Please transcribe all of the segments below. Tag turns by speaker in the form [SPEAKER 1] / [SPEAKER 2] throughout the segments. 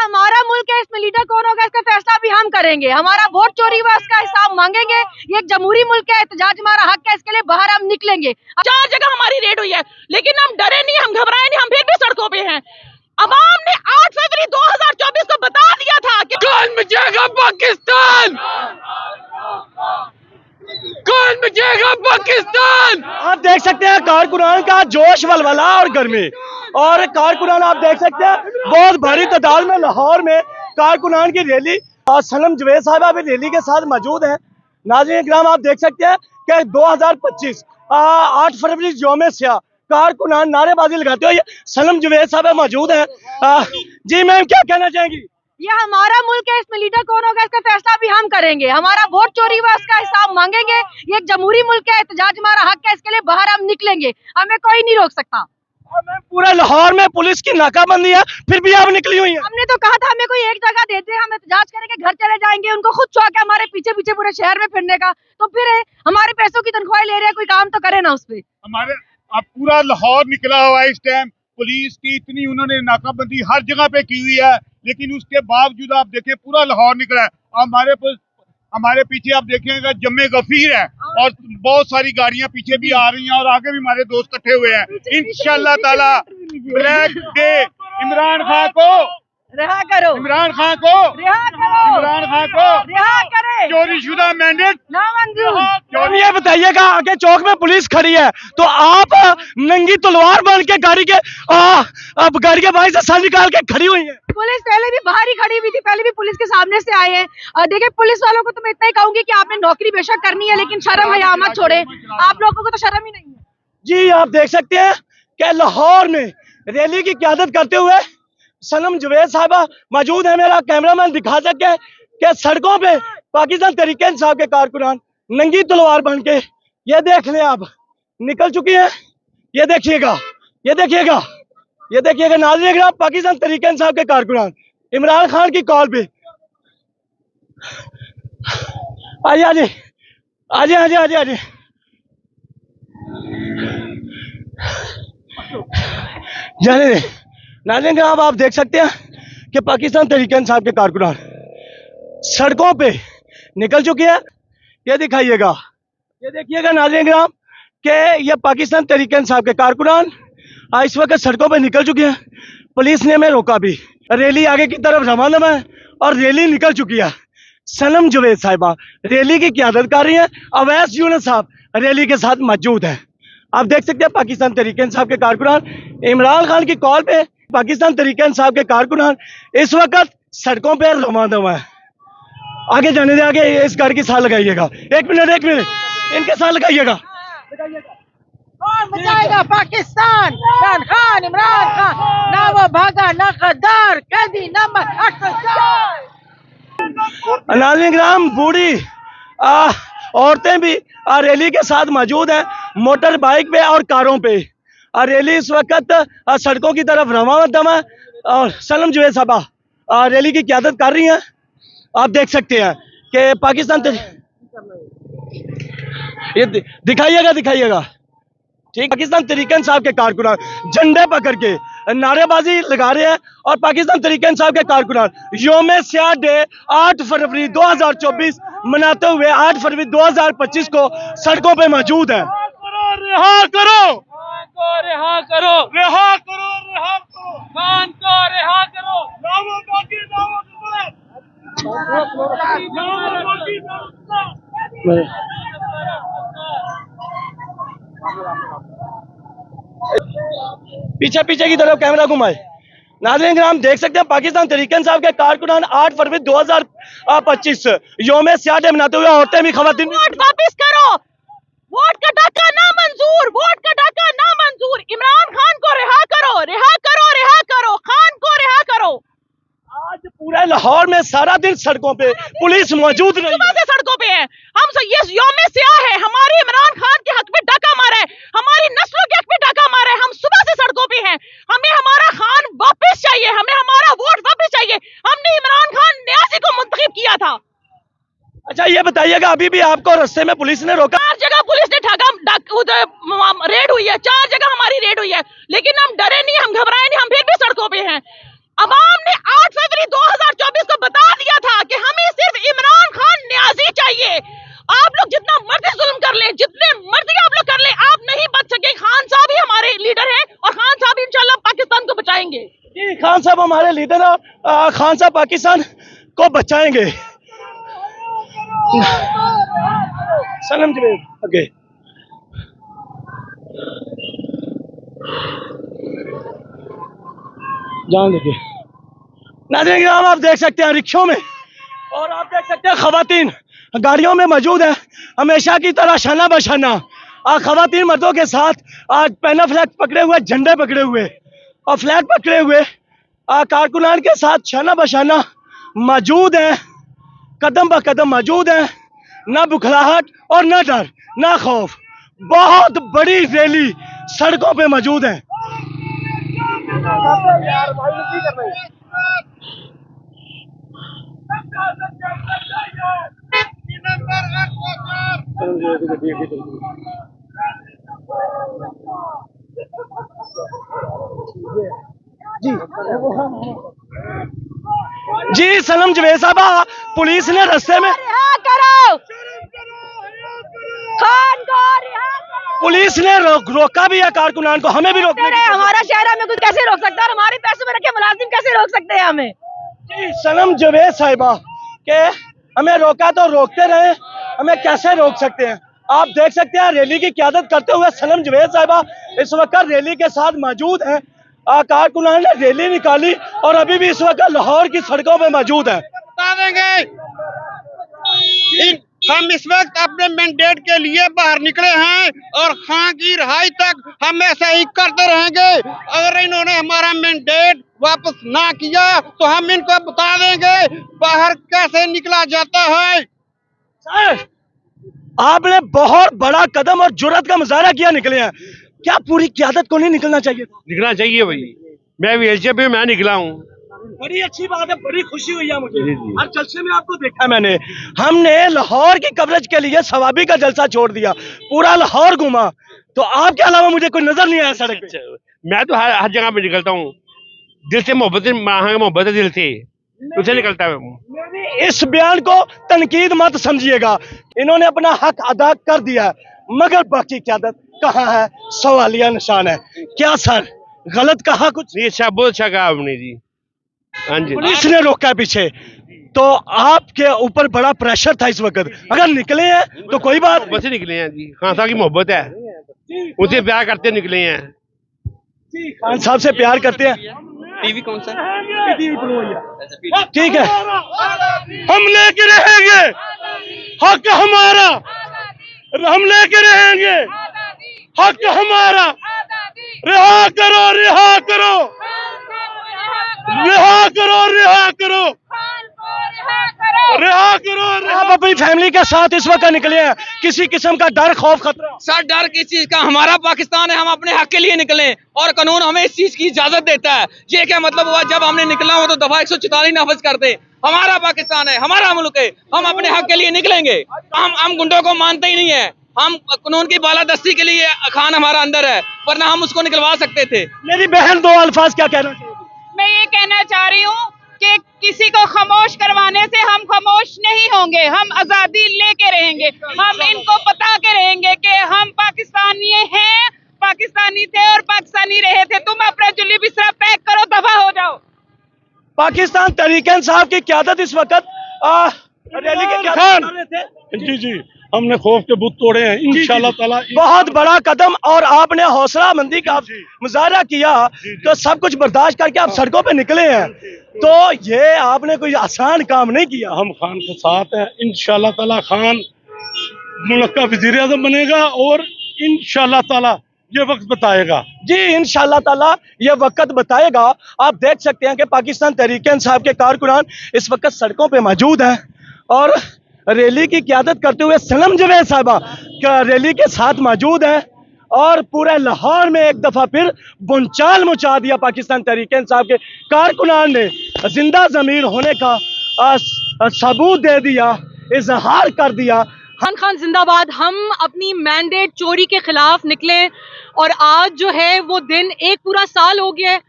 [SPEAKER 1] हमारा मुल्क है, इसमें लीडर कौन होगा इसका फैसला भी हम करेंगे। हमारा वोट चोरी हुआ उसका हिसाब मांगेंगे। ये एक जमहूरी मुल्क है, एहतजाज हमारा हक है, इसके लिए बाहर हम निकलेंगे।
[SPEAKER 2] 4 जगह हमारी रेड हुई है, लेकिन हम डरे नहीं, हम घबराए नहीं, हम फिर भी सड़कों पे हैं। अवाम ने 8 फरवरी 2024 को बता दिया था कि
[SPEAKER 3] कौन बचाएगा पाकिस्तान, कौन बचाएगा पाकिस्तान।
[SPEAKER 4] आप देख सकते हैं कारकुनान का जोश, वलवला और गर्मी। और कारकुनान आप देख सकते हैं बहुत भारी तादाद में लाहौर में कारकुनान की रैली, और सनम जवेद साहबा भी रैली के साथ मौजूद हैं। नाज़रीन इकराम, आप देख सकते हैं कि 2025 8 फरवरी यौम स्याह कारकुनान नारेबाजी लगाते हुए सनम जवेद साहबा मौजूद हैं। जी मैम, क्या कहना चाहेंगी?
[SPEAKER 1] ये हमारा मुल्क है, इसमें लीडर कौन होगा इसका फैसला भी हम करेंगे। हमारा वोट चोरी हुआ उसका हिसाब मांगेंगे। ये एक जमहूरी मुल्क है, एहतजाज हमारा हक है, इसके लिए बाहर हम निकलेंगे। हमें कोई नहीं रोक सकता।
[SPEAKER 4] और मैम, पूरा लाहौर में पुलिस की नाकाबंदी है, फिर भी आप निकली हुई हैं।
[SPEAKER 1] हमने तो कहा था हमें कोई एक जगह देते, हम एहतजाज करेंगे, घर चले जाएंगे। उनको खुद शौक है हमारे पीछे पीछे पूरे शहर में फिरने का, तो फिर हमारे पैसों की तनख्वाह ले रहे हैं, कोई काम तो करे ना उस पे।
[SPEAKER 5] हमारे अब पूरा लाहौर निकला हुआ है इस टाइम। पुलिस की इतनी उन्होंने नाकाबंदी हर जगह पे की हुई है, लेकिन उसके बावजूद आप देखें पूरा लाहौर निकला है। हमारे पीछे आप देखेंगे जम्मे गफीर है, और बहुत सारी गाड़ियां पीछे भी आ रही हैं, और आगे भी हमारे दोस्त इकट्ठे हुए हैं। इंशाल्लाह ताला ब्लैक डे इमरान खान को
[SPEAKER 1] रिहा करो,
[SPEAKER 5] इमरान खान को
[SPEAKER 1] रिहा करो,
[SPEAKER 5] इमरान खान को
[SPEAKER 1] रिहा करे,
[SPEAKER 5] चोरी शुदा मैंडेट
[SPEAKER 1] नामंजूर।
[SPEAKER 4] और ये बताइएगा, आगे चौक में पुलिस खड़ी है तो आप नंगी तलवार बन के गाड़ी के बाहर से सर निकाल के खड़ी हुई है।
[SPEAKER 1] पुलिस पहले भी बाहर ही खड़ी हुई थी, पहले भी पुलिस के सामने से आए हैं। देखिए, पुलिस वालों को तो मैं इतना ही कहूंगी कि आपने नौकरी बेशक करनी है, लेकिन शर्म हया मत छोड़े। आप लोगों को तो शर्म ही नहीं है।
[SPEAKER 4] जी, आप देख सकते हैं कि लाहौर में रैली की क़यादत करते हुए सनम जवेद साहबा मौजूद है। मेरा कैमरामैन दिखा सके कि सड़कों पे पाकिस्तान तहरीक इंसाफ के कारकुनान नंगी तलवार बन के, ये देख लें आप, निकल चुकी हैं। ये देखिएगा, ये देखिएगा, ये देखिएगा नाज़रीन, आप पाकिस्तान तहरीक इंसाफ के कारकुनान इमरान खान की कॉल पे। आइए आइए आइए आइए आइए आइए जाने नाज़रीन, आप देख सकते हैं कि पाकिस्तान तहरीक इंसाफ के कारकुनान सड़कों पे निकल चुके हैं। ये दिखाइएगा, ये देखिएगा नाज़रीन ग्राम कि ये पाकिस्तान तहरीक इंसाफ के कारकुनान इस वक्त सड़कों पे निकल चुके हैं। पुलिस ने हमें रोका भी। रैली आगे की तरफ रवाना है और रैली निकल चुकी है। सनम जवेद साहिबा रैली की क़यादत कर रही हैं। अवैस यूनुस साहब रैली के साथ मौजूद हैं। आप देख सकते हैं पाकिस्तान तहरीक इंसाफ के कारकुनान इमरान खान की कॉल पे पाकिस्तान तहरीक इंसाफ के कारकुनान इस वक्त सड़कों पर रवाना है। आगे जाने दे, आगे इस गाड़ी की साथ लगाइएगा। एक मिनट इनके साथ लगाइएगा।
[SPEAKER 2] कौन बचाएगा पाकिस्तान? इमरान खान ना वो भागा, ना गद्दार, कैदी, ना
[SPEAKER 4] नाज़रीन ग्राम, बूढ़ी औरतें भी रैली के साथ मौजूद हैं, मोटर बाइक पे और कारों पे। रैली इस वक्त सड़कों की तरफ रवाना है और सनम जवेद साहबा रैली की क़यादत कर रही हैं। आप देख सकते हैं कि पाकिस्तान ये दिखाइएगा ठीक, पाकिस्तान तहरीक इंसाफ के कारकुनान झंडे पकड़ के नारेबाजी लगा रहे हैं, और पाकिस्तान तहरीक इंसाफ के कारकुनान यौम स्याह डे 8 फरवरी 2024 मनाते हुए 8 फरवरी 2025 को सड़कों पे मौजूद है।
[SPEAKER 3] रिहा करो,
[SPEAKER 5] रिहा करो, रिहा करो, रिहा करो,
[SPEAKER 3] खान को रिहा करो।
[SPEAKER 4] पीछे की तरफ कैमरा घुमाए। नाज़रीन ग्राम, देख सकते हैं पाकिस्तान तहरीक इंसाफ के कारकुनान 8 फरवरी 2025 यौम स्याह डे मनाते हुए औरतें भी, खवातीन भी।
[SPEAKER 2] वोट वापस करो, वोट का डाका ना मंजूर, वोट का डाका ना मंजूर। इमरान खान को रिहा करो, रिहा करो, रिहा करो, खान को रिहा करो।
[SPEAKER 4] आज पूरे लाहौर में सारा दिन सड़कों पे पुलिस मौजूद रही।
[SPEAKER 2] सुबह से सड़कों पे है हम। ये यौम स्याह है, हमारी इमरान खान के हक में डाका मारा है, हमारी नस्लों के हक में डाका मारा है। हम सुबह से सड़कों पे हैं। हमें हमारा खान वापस चाहिए, हमें हमारा वोट वापस चाहिए। हमने इमरान खान न्यासी को मुंतखब किया था।
[SPEAKER 4] अच्छा, ये बताइएगा, अभी भी आपको रास्ते में पुलिस ने रोका?
[SPEAKER 2] 4 जगह पुलिस ने रेड हुई है, 4 जगह हमारी रेड हुई है, लेकिन हम डरे नहीं, हम घबराए नहीं, हम फिर भी सड़कों पे हैं। अवाम ने 8 फरवरी
[SPEAKER 4] लीडर खान साहब पाकिस्तान को बचाएंगे। सनम जवेद आगे। जान देखिए नाज़रीन किराम, आप देख सकते हैं रिक्शों में और आप देख सकते हैं खवातीन गाड़ियों में मौजूद है। हमेशा की तरह शाना बशाना खवातीन मर्दों के साथ आज पैना फ्लैग पकड़े हुए, झंडे पकड़े हुए और फ्लैग पकड़े हुए कारकुनान के साथ शाना बशाना मौजूद है, कदम ब कदम मौजूद है। ना बुखलाहट और ना डर ना खौफ, बहुत बड़ी रैली सड़कों पे मौजूद है। जी सनम जवेद साहबा, पुलिस ने रास्ते में
[SPEAKER 1] रिहा करो खान को, रिहा करो।
[SPEAKER 4] पुलिस ने रोका भी है कारकुनान को, हमें भी रोकने की।
[SPEAKER 1] हमारा शहर हमें कुछ कैसे रोक सकता है? और हमारे पैसों में रखे मुलाजिम कैसे रोक सकते हैं हमें?
[SPEAKER 4] जी सनम जवेद साहिबा के हमें रोका तो रोकते रहे, हमें कैसे रोक सकते हैं? आप देख सकते हैं रैली की क़यादत करते हुए सनम जवेद साहिबा इस वक्त रैली के साथ मौजूद हैं। कारकुनान ने रैली निकाली और अभी भी इस वक्त लाहौर की सड़कों पे मौजूद है।
[SPEAKER 6] बता देंगे हम इस वक्त अपने मैंडेट के लिए बाहर निकले हैं और खान की रिहाई तक हम ऐसा ही करते रहेंगे। अगर इन्होंने हमारा मैंडेट वापस ना किया तो हम इनको बता देंगे बाहर कैसे निकला जाता है।
[SPEAKER 4] सर, आपने बहुत बड़ा कदम और जुर्रत का मुजाहरा किया, निकले हैं। क्या पूरी क़यादत को नहीं निकलना चाहिए?
[SPEAKER 3] निकलना चाहिए भाई, मैं व्हीलचेयर पे मैं निकला हूँ।
[SPEAKER 4] बड़ी अच्छी बात है, बड़ी खुशी हुई है मुझे। हर जलसे में आपको देखा मैंने। हमने लाहौर की कवरेज के लिए सवाबी का जलसा छोड़ दिया, पूरा लाहौर घूमा, तो आपके अलावा मुझे कोई नजर नहीं आया सड़क पे।
[SPEAKER 3] मैं तो हर जगह पे निकलता हूँ, दिल से मोहब्बत है दिल से, उसे निकलता है।
[SPEAKER 4] मेरी इस बयान को तनकीद मत समझिएगा, इन्होंने अपना हक अदा कर दिया है, मगर बाकी क़यादत कहाँ है? सवालिया निशान है। क्या सर गलत कहा कुछ?
[SPEAKER 3] नहीं, अच्छा बहुत अच्छा कहा आपने जी। हाँ जी,
[SPEAKER 4] पुलिस ने रोका है पीछे, तो आपके ऊपर बड़ा प्रेशर था इस वक्त। अगर निकले हैं तो कोई बात
[SPEAKER 3] बस निकले हैं जी, खान साहब की मोहब्बत है, उनसे प्यार करते निकले हैं।
[SPEAKER 4] खान साहब से प्यार करते हैं।
[SPEAKER 6] टीवी कौन सा?
[SPEAKER 4] ठीक है, हम लेके रहेंगे हक हमारा, हम लेके रहेंगे हक हमारा। रिहा करो, रिहा करो, रिहा करो, रिहा करो, रिहा करो। आप अपनी फैमिली के साथ इस वक्त निकले हैं, किसी किस्म का डर खौफ खतरा?
[SPEAKER 7] सर डर किस चीज का? हमारा पाकिस्तान है, हम अपने हक के लिए निकले और कानून हमें इस चीज की इजाजत देता है। ये क्या मतलब हुआ? जब हमने निकलना हो तो दफा 144 नाफिज कर दे। हमारा पाकिस्तान है, हमारा मुल्क है, हम अपने हक के लिए निकलेंगे। हम गुंडों को मानते ही नहीं है, हम कानून की बालादस्ती के लिए खान हमारा अंदर है, वरना हम उसको निकलवा सकते थे।
[SPEAKER 4] मेरी बहन दो अल्फाज क्या कहना चाहिए?
[SPEAKER 2] मैं ये कहना चाह रही हूँ कि किसी को खामोश करवाने से हम खामोश नहीं होंगे, हम आजादी लेके रहेंगे। हम इनको बता के रहेंगे कि हम पाकिस्तानी हैं, पाकिस्तानी थे और पाकिस्तानी रहे थे। तुम अपना जुली बिस्तरा पैक करो, दफा हो जाओ।
[SPEAKER 4] पाकिस्तान तहरीक इंसाफ की क़यादत इस वक्त रैली की क़यादत कर रहे थे।
[SPEAKER 5] जी जी, हमने खौफ के बुत तोड़े हैं इंशाल्लाह ताला।
[SPEAKER 4] बहुत बड़ा कदम, और आपने हौसला मंदी का मुजाहरा किया, तो सब कुछ बर्दाश्त करके आप सड़कों पे निकले हैं, तो ये आपने कोई आसान काम नहीं किया।
[SPEAKER 5] हम खान के साथ हैं इंशाल्लाह ताला। खान मुल्क का वजीर आज़म बनेगा और इंशाल्लाह ताला ये वक्त बताएगा।
[SPEAKER 4] जी इंशाल्लाह ताला ये वक्त बताएगा। आप देख सकते हैं कि पाकिस्तान तहरीक इंसाफ के कारकुनान इस वक्त सड़कों पे मौजूद हैं और रैली की क़यादत करते हुए सनम जवेद साहिबा रैली के साथ मौजूद है और पूरे लाहौर में एक दफ़ा फिर बुनचाल मचा दिया। पाकिस्तान तहरीक इंसाफ के कारकुनान ने जिंदा ज़मीर होने का सबूत दे दिया, इजहार कर दिया।
[SPEAKER 1] खान जिंदाबाद। हम अपनी मैंडेट चोरी के खिलाफ निकले और आज जो है वो दिन, एक पूरा साल हो गया है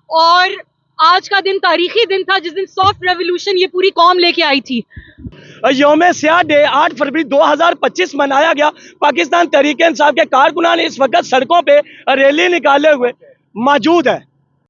[SPEAKER 1] और आज का दिन तारीखी दिन था जिस दिन सॉफ्ट रेवोल्यूशन ये पूरी कौम लेके आई थी।
[SPEAKER 4] यौम स्याह डे 8 फरवरी 2025 मनाया गया। पाकिस्तान तहरीक इंसाफ के कारकुनान इस वक्त सड़कों पे रैली निकाले हुए मौजूद है।